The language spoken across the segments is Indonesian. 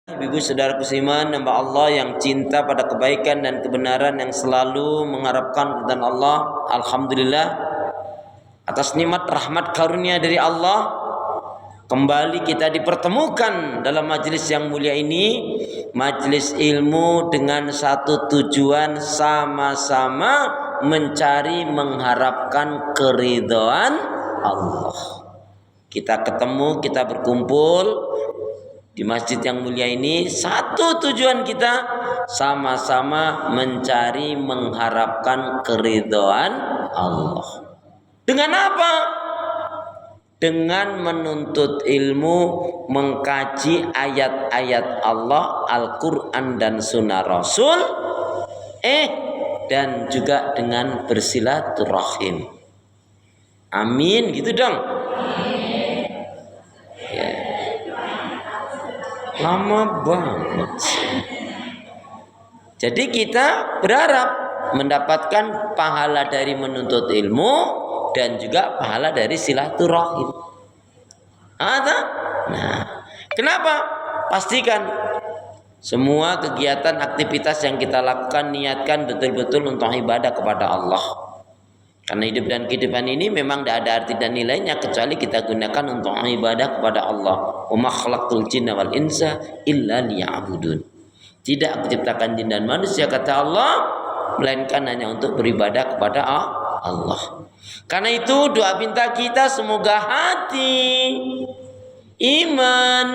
Ibu saudaraku seiman, hamba Allah yang cinta pada kebaikan dan kebenaran, yang selalu mengharapkan keridhaan Allah. Alhamdulillah atas nikmat rahmat karunia dari Allah, kembali kita dipertemukan dalam majelis yang mulia ini, majelis ilmu dengan satu tujuan, sama-sama mencari mengharapkan keridhaan Allah. Kita ketemu, kita berkumpul di masjid yang mulia ini, satu tujuan kita sama-sama mencari mengharapkan keridhaan Allah. Dengan apa? Dengan menuntut ilmu, mengkaji ayat-ayat Allah, Al-Quran dan Sunnah Rasul, dan juga dengan bersilaturahim. Amin, gitu dong. Ya. Lama banget. Jadi kita berharap mendapatkan pahala dari menuntut ilmu dan juga pahala dari silaturahim. Nah, kenapa? Pastikan semua kegiatan aktivitas yang kita lakukan, niatkan betul-betul untuk ibadah kepada Allah. Karena hidup dan kehidupan ini memang tidak ada arti dan nilainya kecuali kita gunakan untuk ibadah kepada Allah. Wa ma khalaqtul jinna wal insa illa liya'budun. Tidak aku ciptakan jin dan manusia, kata Allah, melainkan hanya untuk beribadah kepada Allah. Karena itu doa minta kita semoga hati, iman,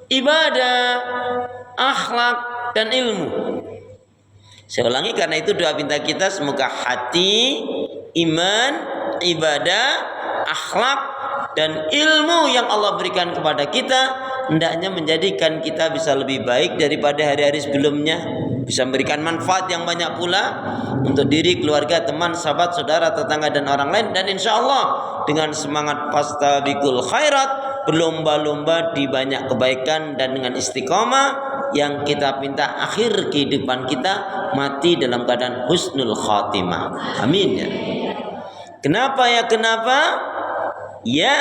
ibadah, akhlak dan ilmu. Saya ulangi, karena itu doa minta kita semoga hati, iman, ibadah, akhlak dan ilmu yang Allah berikan kepada kita hendaknya menjadikan kita bisa lebih baik daripada hari-hari sebelumnya, bisa memberikan manfaat yang banyak pula untuk diri, keluarga, teman, sahabat, saudara, tetangga dan orang lain. Dan insya Allah dengan semangat fastabiqul khairat, berlomba-lomba di banyak kebaikan, dan dengan istiqomah yang kita minta akhir kehidupan kita mati dalam keadaan husnul khatimah. Amin ya. Kenapa ya? Kenapa? Ya,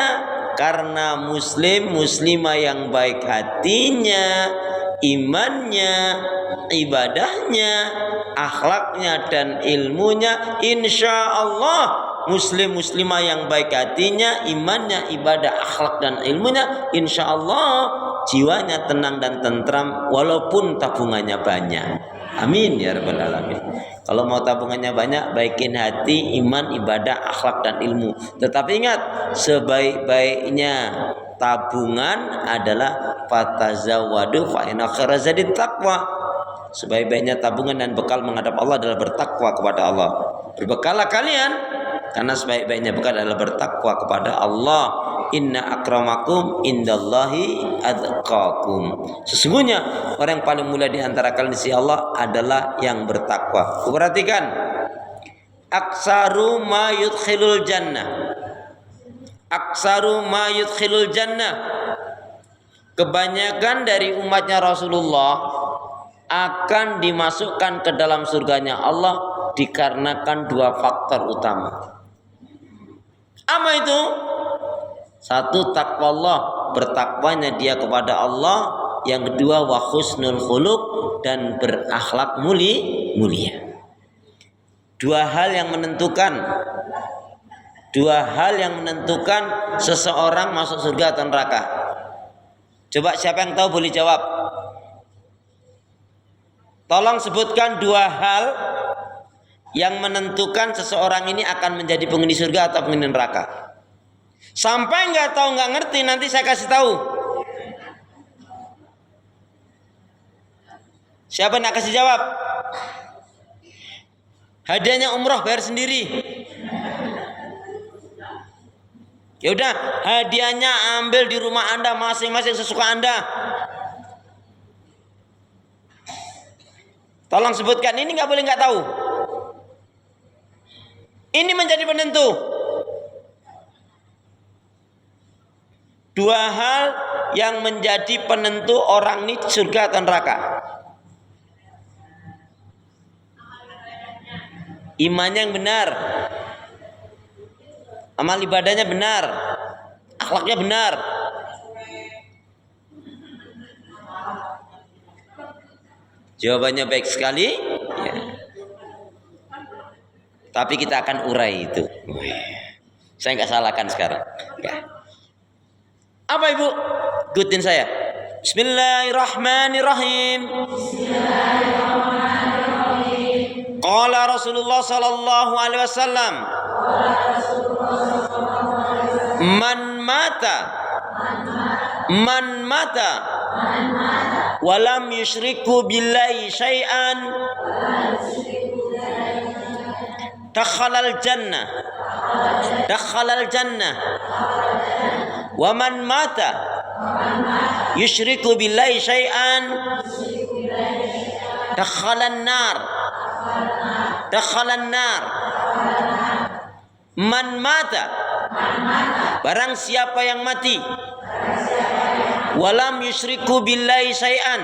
karena muslim, muslimah yang baik hatinya, imannya, ibadahnya, akhlaknya dan ilmunya, insya Allah muslim, muslimah yang baik hatinya, imannya, ibadah, akhlak dan ilmunya, insya Allah jiwanya tenang dan tentram walaupun tabungannya banyak. Amin ya rabbal alamin. Kalau mau tabungannya banyak, baikin hati, iman, ibadah, akhlak dan ilmu. Tetapi ingat, sebaik-baiknya tabungan adalah fatazawwadu fa inna khairaz zadi taqwa. Sebaik-baiknya tabungan dan bekal menghadap Allah adalah bertakwa kepada Allah. Berbekallah kalian, karena sebaik-baiknya bekal adalah bertakwa kepada Allah. Inna akramakum indallahi atqakum. Sesungguhnya orang yang paling mulia di antara kalian di sisi Allah adalah yang bertakwa. Perhatikan, aksaru ma yudkhilul jannah. Aksaru ma yudkhilul jannah. Kebanyakan dari umatnya Rasulullah akan dimasukkan ke dalam surganya Allah dikarenakan dua faktor utama. Apa itu? Satu, takwa Allah, bertakwanya dia kepada Allah. Yang kedua, wa husnul khuluq, dan berakhlak mulia. Dua hal yang menentukan seseorang masuk surga atau neraka. Coba siapa yang tahu boleh jawab. Tolong sebutkan dua hal yang menentukan seseorang ini akan menjadi penghuni surga atau penghuni neraka. Sampai nggak tahu, nggak ngerti, nanti saya kasih tahu. Siapa nak kasih jawab? Hadiahnya umroh bayar sendiri. Ya udah, hadiahnya ambil di rumah Anda masing-masing sesuka Anda. Tolong sebutkan, ini nggak boleh nggak tahu. Ini menjadi penentu. Dua hal yang menjadi penentu orang ini surga atau neraka. Imannya yang benar, amal ibadahnya benar, akhlaknya benar. Jawabannya baik sekali. Ya. Tapi kita akan urai itu. Saya nggak salahkan sekarang. Ya. Apa Ibu? Ikutin saya. Bismillahirrahmanirrahim. Qala Rasulullah sallallahu alaihi wasallam. Man mata walam yusyriku billahi syai'an dakhalal jannah wa man mata yusyriku billahi syai'an dakhalan nar man mata barang siapa yang mati walam yusyriku billahi syai'an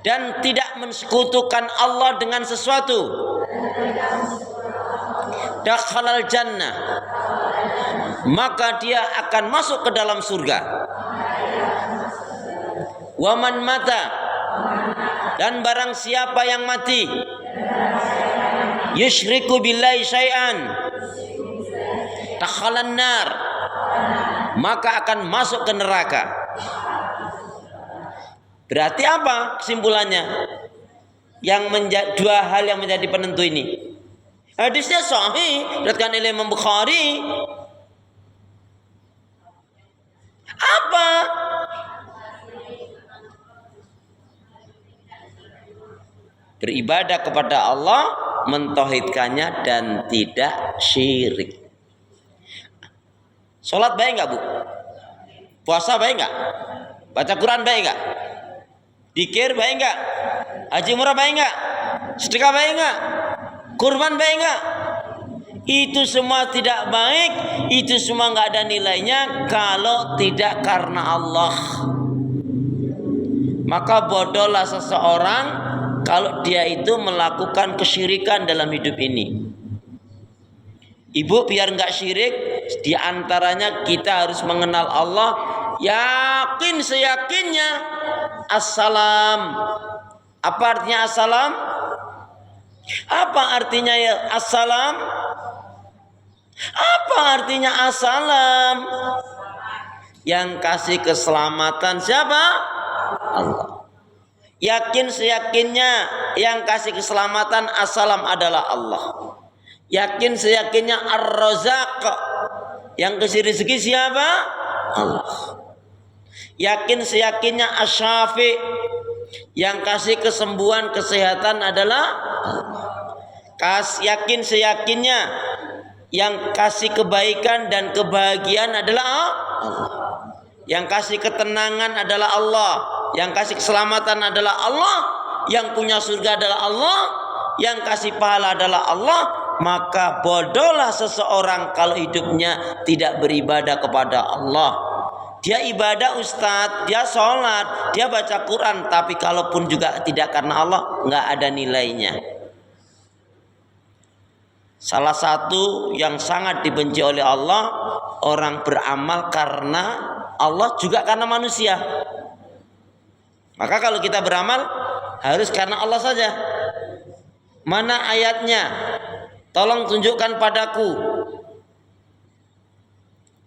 dan tidak mensekutukan Allah dengan sesuatu dakhalal jannah maka dia akan masuk ke dalam surga. Waman mata dan barang siapa yang mati yusyriku billahi syai'an dakhalan nar maka akan masuk ke neraka. Berarti apa kesimpulannya? Dua hal yang menjadi penentu ini. Hadisnya sahih, diriwayatkan oleh Imam Bukhari. Apa? Beribadah kepada Allah, mentauhidkannya dan tidak syirik. Sholat baik nggak Bu? Puasa baik nggak? Baca Quran baik nggak? Zikir baik nggak? Haji umrah baik nggak? Sedekah baik nggak? Kurban baik nggak? Itu semua tidak baik. Itu semua nggak ada nilainya kalau tidak karena Allah. Maka bodohlah seseorang kalau dia itu melakukan kesyirikan dalam hidup ini. Ibu biar nggak syirik, di antaranya kita harus mengenal Allah, yakin seyakinnya. Assalam. Apa artinya assalam? Apa artinya ya assalam? Apa artinya assalam? Yang kasih keselamatan siapa? Allah. Yakin seyakinnya yang kasih keselamatan assalam adalah Allah. Yakin seyakinnya Ar-Razzaq, yang kasih rezeki siapa? Allah. Yakin seyakinnya Asy-Syafi', yang kasih kesembuhan kesehatan adalah Allah. Yakin seyakinnya yang kasih kebaikan dan kebahagiaan adalah Allah. Yang kasih ketenangan adalah Allah. Yang kasih keselamatan adalah Allah. Yang punya surga adalah Allah. Yang kasih pahala adalah Allah. Maka bodohlah seseorang kalau hidupnya tidak beribadah kepada Allah. Dia ibadah ustadz, dia sholat, dia baca Quran, tapi kalaupun juga tidak karena Allah, nggak ada nilainya. Salah satu yang sangat dibenci oleh Allah, orang beramal karena Allah juga karena manusia. Maka kalau kita beramal harus karena Allah saja. Mana ayatnya? Tolong tunjukkan padaku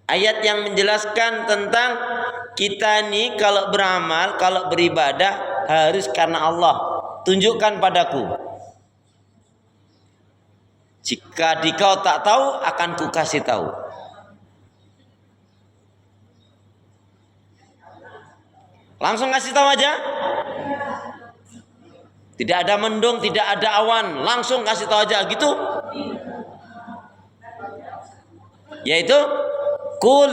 ayat yang menjelaskan tentang kita ini kalau beramal, kalau beribadah harus karena Allah. Tunjukkan padaku. Jika dikau tak tahu, akan kukasih tahu. Langsung kasih tahu aja. Tidak ada mendung, tidak ada awan, langsung kasih tahu aja gitu. Yaitu kul.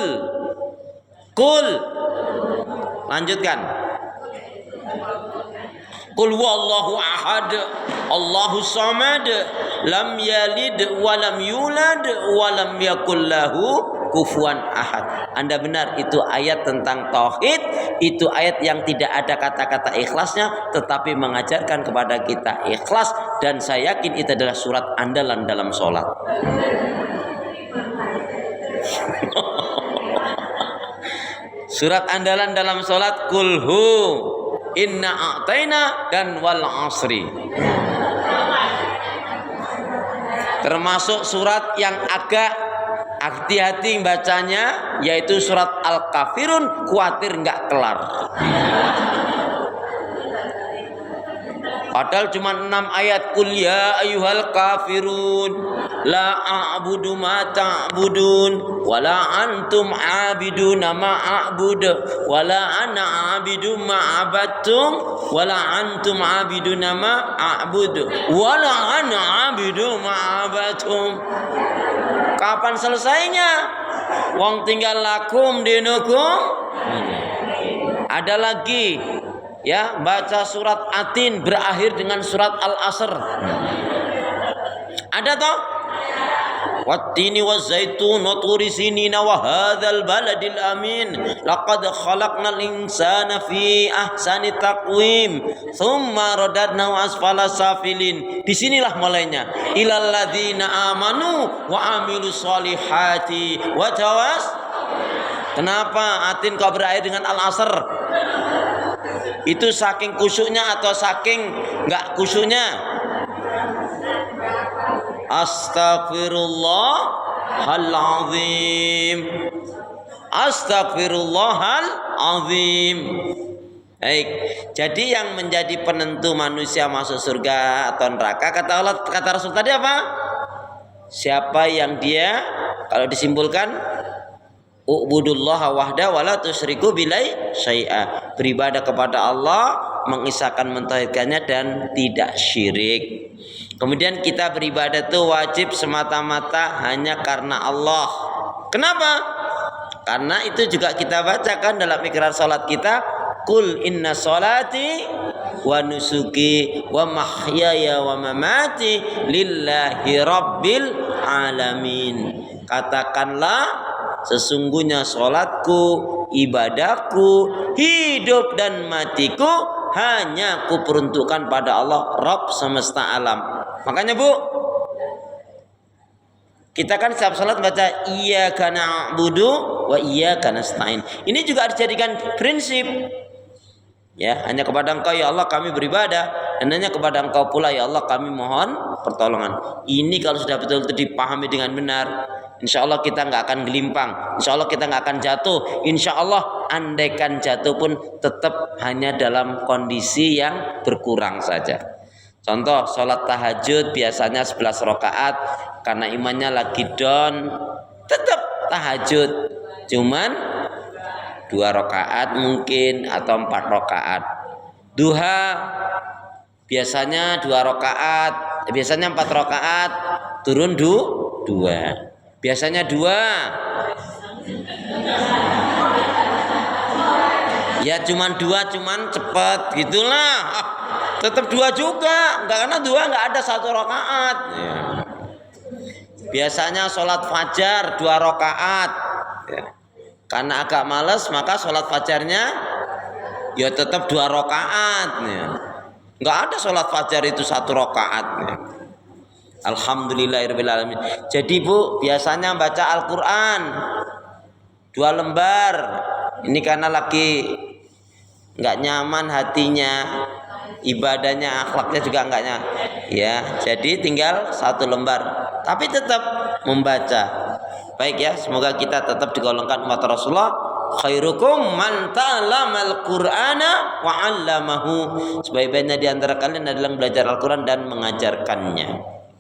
Lanjutkan. Qul huwallahu ahad, Allahus samad, lam yalid wa lam yulad wa lam yakul lahu kufuwan ahad. Anda benar, itu ayat tentang tauhid, itu ayat yang tidak ada kata-kata ikhlasnya, tetapi mengajarkan kepada kita ikhlas, dan saya yakin itu adalah surat andalan dalam sholat. Surat andalan dalam sholat kulhu. inna a'taina dan wal asri. Termasuk surat yang agak hati-hati bacanya, yaitu surat Al-Kafirun, khawatir nggak kelar. Padahal cuma 6 ayat. Qul ya ayyuhal kafirun la a'budu ma ta'budun wala antum 'abiduna ma a'budu wala ana 'abidu ma 'abadtum wala antum 'abiduna ma a'budu wala ana 'abidu ma 'abadtum. Kapan selesainya? Wong tinggal lakum dinukum. Ada lagi, ya, baca surat Atin berakhir dengan surat Al-Asr. Ada toh? Wattini wazaitun wa turi sinina wa hadzal baladil amin laqad khalaqnal insana fi ahsani taqwim thumma radadnahu asfala safilin. Disinilah mulainya ilal ladzina amanu wa amilus solihati wa tawas. Kenapa Atin kau berakhir dengan Al-Asr? Itu saking kusyuknya atau saking enggak kusyuknya? Astaghfirullahalazim. Astaghfirullahalazim. Baik. Jadi yang menjadi penentu manusia masuk surga atau neraka, kata Allah, kata Rasul tadi apa? Siapa yang dia, kalau disimpulkan, u'budullaha wahda wala tusyriku bilai syai'a. Beribadah kepada Allah, mengisahkan, mentauhidkannya dan tidak syirik. Kemudian kita beribadah itu wajib semata-mata hanya karena Allah. Kenapa? Karena itu juga kita bacakan dalam ikrar salat kita, Qul inna salati wa nusuki wa mahyaya wa mamati lillahi rabbil alamin. Katakanlah, sesungguhnya salatku, ibadahku, hidup dan matiku hanya kuperuntukkan pada Allah, Rabb semesta alam. Makanya Bu, kita kan setiap salat baca iyyaka na'budu wa iyyaka nasta'in. Ini juga dijadikan prinsip. Ya, hanya kepada Engkau ya Allah kami beribadah, dan hanya kepada Engkau pula ya Allah kami mohon pertolongan. Ini kalau sudah betul-betul dipahami dengan benar, insya Allah kita nggak akan gelimpang, insya Allah kita nggak akan jatuh, insya Allah andaikan jatuh pun tetap hanya dalam kondisi yang berkurang saja. Contoh, sholat tahajud biasanya 11 rakaat, karena imannya lagi down, tetap tahajud, cuman 2 rakaat mungkin atau 4 rakaat. Duha biasanya 2 rakaat, biasanya 4 rakaat, turun 2. Biasanya 2. Ya cuman 2, cuman cepet gitulah. Tetap 2 juga, enggak, karena 2 enggak ada 1 rakaat. Ya. Biasanya sholat fajar 2 rakaat. Ya. Karena agak males maka sholat fajarnya ya tetap 2 rakaat. Ya. Enggak ada sholat fajar itu 1 rakaat. Ya. Alhamdulillahirabbil alamin. Jadi Bu, biasanya baca Al-Qur'an 2 lembar. Ini karena lagi enggak nyaman hatinya, ibadahnya, akhlaknya juga enggaknya. Ya, jadi tinggal 1 lembar. Tapi tetap membaca. Baik ya, semoga kita tetap digolongkan umat Rasulullah. Khairukum man ta'allamal Qur'ana wa 'allamahu. Sebaik-baiknya di antara kalian adalah belajar Al-Qur'an dan mengajarkannya.